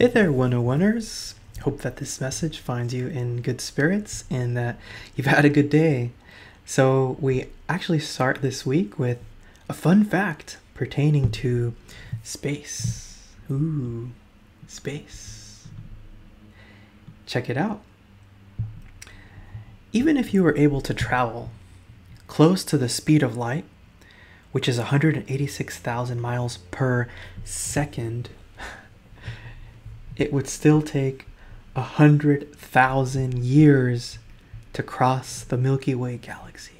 Hey there, 101ers. Hope that this message finds you in good spirits and that you've had a good day. So, we actually start this week with a fun fact pertaining to space. Ooh, space. Check it out. Even if you were able to travel close to the speed of light, which is 186,000 miles per second, it would still take 100,000 years to cross the Milky Way galaxy.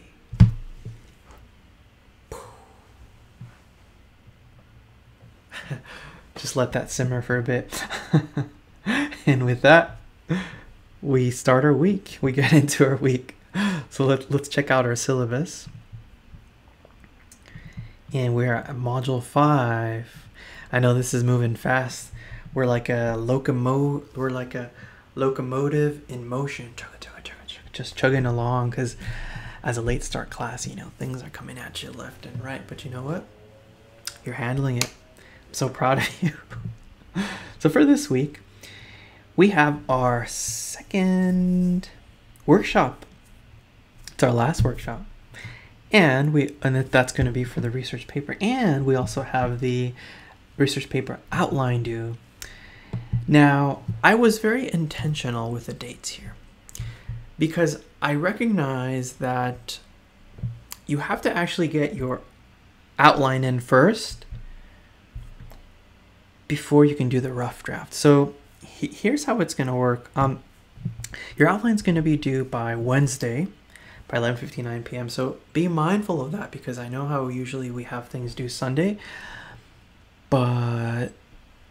Just let that simmer for a bit. And with that, we start our week. We get into our week. So let's check out our syllabus. And we're at module 5. I know this is moving fast. We're like a locomotive in motion, just chugging along, because as a late start class, you know, things are coming at you left and right, but you know what? You're handling it. I'm so proud of you. So for this week, we have our second workshop. It's our last workshop. And that's going to be for the research paper. And we also have the research paper outline due. Now, I was very intentional with the dates here because I recognize that you have to actually get your outline in first before you can do the rough draft. So here's how it's going to work. Your outline is going to be due by Wednesday by 11:59 p.m. So be mindful of that, because I know how usually we have things due Sunday, but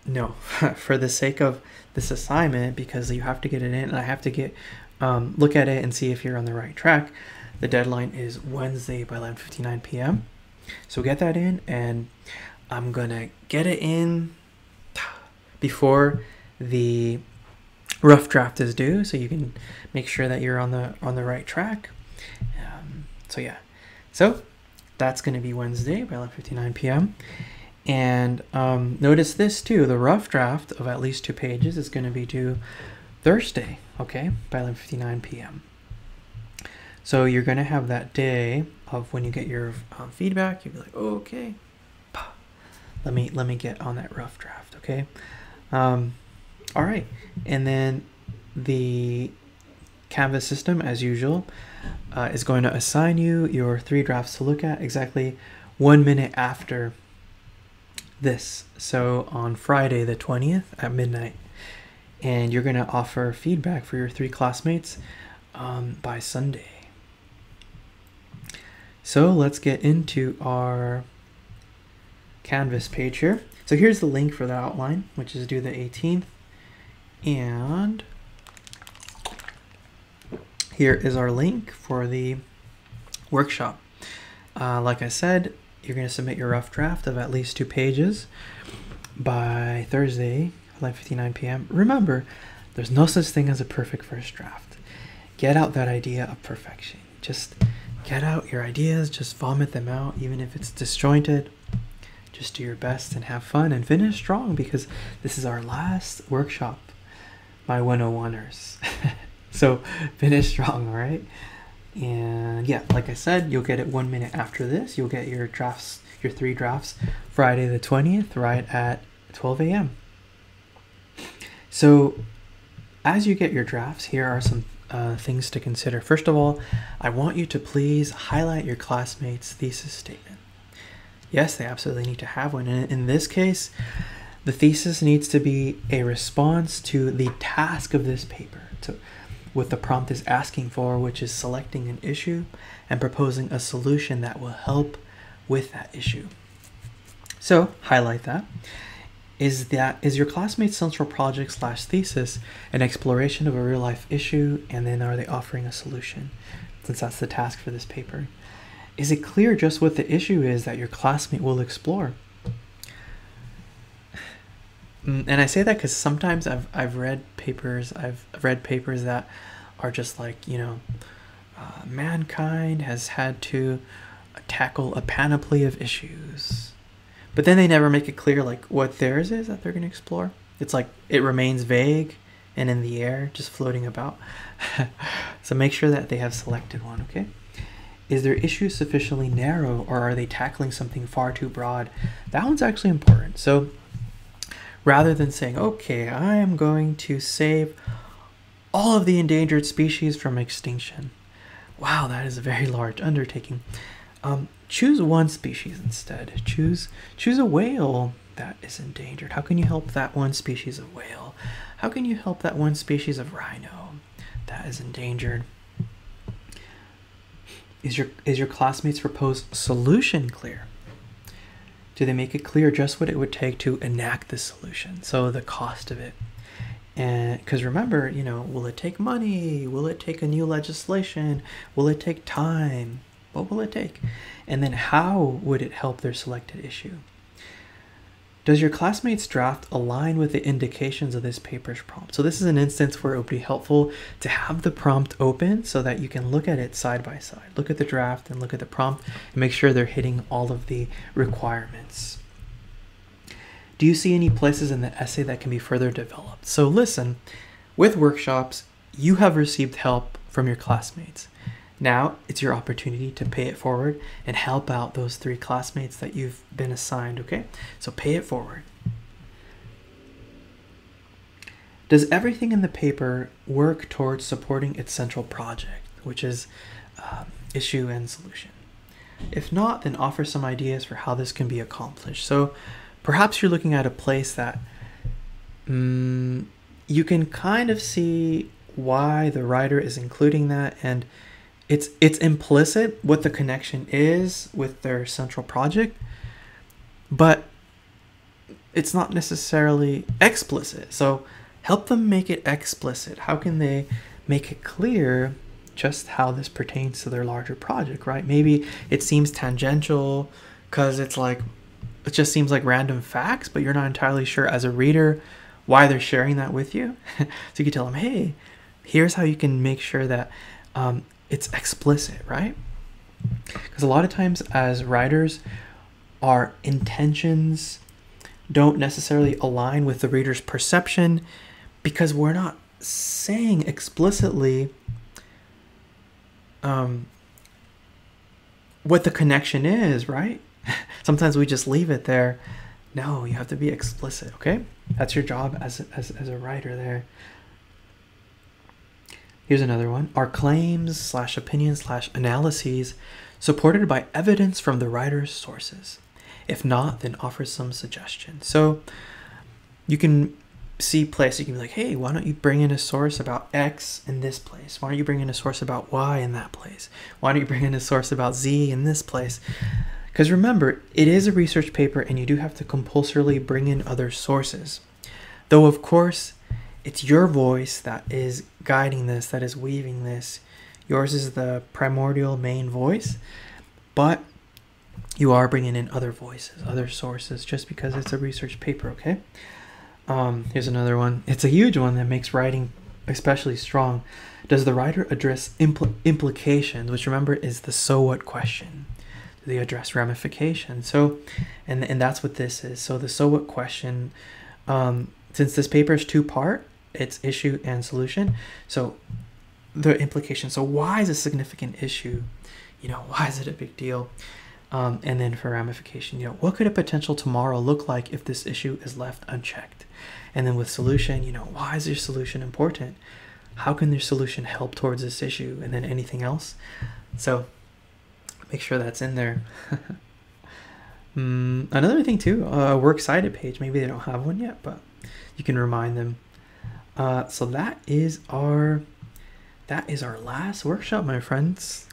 no, for the sake of this assignment, because you have to get it in and I have to get look at it and see if you're on the right track, the deadline is Wednesday by 11:59 p.m. So get that in, and I'm gonna get it in before the rough draft is due, so you can make sure that you're on the right track. So that's going to be Wednesday by 11:59 p.m. And notice this too, the rough draft of at least 2 pages is going to be due Thursday, okay, by 11:59 p.m. So you're going to have that day of when you get your feedback. You'll be like, oh, okay, let me get on that rough draft, okay. All right, and then the Canvas system, as usual, is going to assign you your 3 drafts to look at exactly 1 minute after this. So on Friday the 20th at midnight, and you're going to offer feedback for your 3 classmates by Sunday. So let's get into our Canvas page here. So here's the link for the outline, which is due the 18th, and here is our link for the workshop. Like I said, you're going to submit your rough draft of at least 2 pages by Thursday, 11:59 p.m. Remember, there's no such thing as a perfect first draft. Get out that idea of perfection. Just get out your ideas, just vomit them out, even if it's disjointed. Just do your best and have fun and finish strong, because this is our last workshop, my 101ers. So finish strong, all right? And yeah, like I said, you'll get it 1 minute after this. You'll get your drafts, your 3 drafts, Friday the 20th, right at 12 a.m. So as you get your drafts, here are some things to consider. First of all, I want you to please highlight your classmates' thesis statement. Yes, they absolutely need to have one. And in this case, the thesis needs to be a response to the task of this paper, what the prompt is asking for, which is selecting an issue and proposing a solution that will help with that issue. So highlight that. Is your classmate's central project / thesis an exploration of a real life issue, and then are they offering a solution, since that's the task for this paper? Is it clear just what the issue is that your classmate will explore? And I say that because sometimes I've read papers that are just like, you know, mankind has had to tackle a panoply of issues, but then they never make it clear like what theirs is that they're going to explore. It's like it remains vague and in the air, just floating about. So make sure that they have selected one, okay? Is their issue sufficiently narrow, or are they tackling something far too broad? That one's actually important. So rather than saying, okay, I am going to save all of the endangered species from extinction. Wow, that is a very large undertaking. Choose one species instead. Choose a whale that is endangered. How can you help that one species of whale? How can you help that one species of rhino that is endangered? Is your classmates' proposed solution clear? Do they make it clear just what it would take to enact the solution? So the cost of it. And because remember, will it take money? Will it take a new legislation? Will it take time? What will it take? And then how would it help their selected issue? Does your classmates' draft align with the indications of this paper's prompt? So this is an instance where it would be helpful to have the prompt open so that you can look at it side by side. Look at the draft and look at the prompt and make sure they're hitting all of the requirements. Do you see any places in the essay that can be further developed? So listen, with workshops, you have received help from your classmates. Now it's your opportunity to pay it forward and help out those 3 classmates that you've been assigned, okay? So pay it forward. Does everything in the paper work towards supporting its central project, which is issue and solution? If not, then offer some ideas for how this can be accomplished. So perhaps you're looking at a place that you can kind of see why the writer is including that, and it's implicit what the connection is with their central project, but it's not necessarily explicit. So help them make it explicit. How can they make it clear just how this pertains to their larger project, right? Maybe it seems tangential because it just seems like random facts, but you're not entirely sure as a reader why they're sharing that with you. So you can tell them, hey, here's how you can make sure that it's explicit, right? Because a lot of times as writers, our intentions don't necessarily align with the reader's perception because we're not saying explicitly what the connection is, right? Sometimes we just leave it there. No, you have to be explicit, okay? That's your job as a writer there. Here's another one. Are claims / opinions / analyses supported by evidence from the writer's sources? If not, then offer some suggestions. So you can see places, you can be like, hey, why don't you bring in a source about X in this place? Why don't you bring in a source about Y in that place? Why don't you bring in a source about Z in this place? Because remember, it is a research paper and you do have to compulsorily bring in other sources. Though, of course, it's your voice that is guiding this, that is weaving this. Yours is the primordial main voice, but you are bringing in other voices, other sources, just because it's a research paper, okay? Here's another one. It's a huge one that makes writing especially strong. Does the writer address implications, which remember is the so what question? Do they address ramifications? So, and that's what this is. So the so what question, since this paper is 2-part, it's issue and solution. So the implication. So why is a significant issue? Why is it a big deal? And then for ramification, what could a potential tomorrow look like if this issue is left unchecked? And then with solution, why is your solution important? How can your solution help towards this issue? And then anything else? So make sure that's in there. Another thing too, a works cited page. Maybe they don't have one yet, but you can remind them. So that is our last workshop, my friends.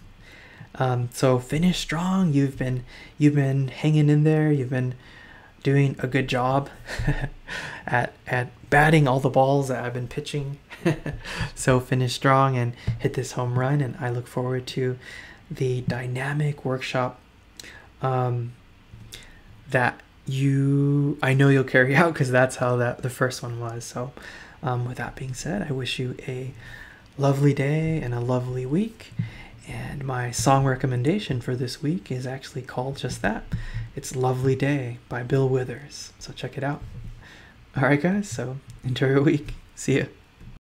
So finish strong. You've been hanging in there. You've been doing a good job at batting all the balls that I've been pitching. So finish strong and hit this home run. And I look forward to the dynamic workshop that I know you'll carry out, because that's how the first one was. So with that being said, I wish you a lovely day and a lovely week. And my song recommendation for this week is actually called just that. It's Lovely Day by Bill Withers. So check it out. All right, guys. So enjoy your week. See ya.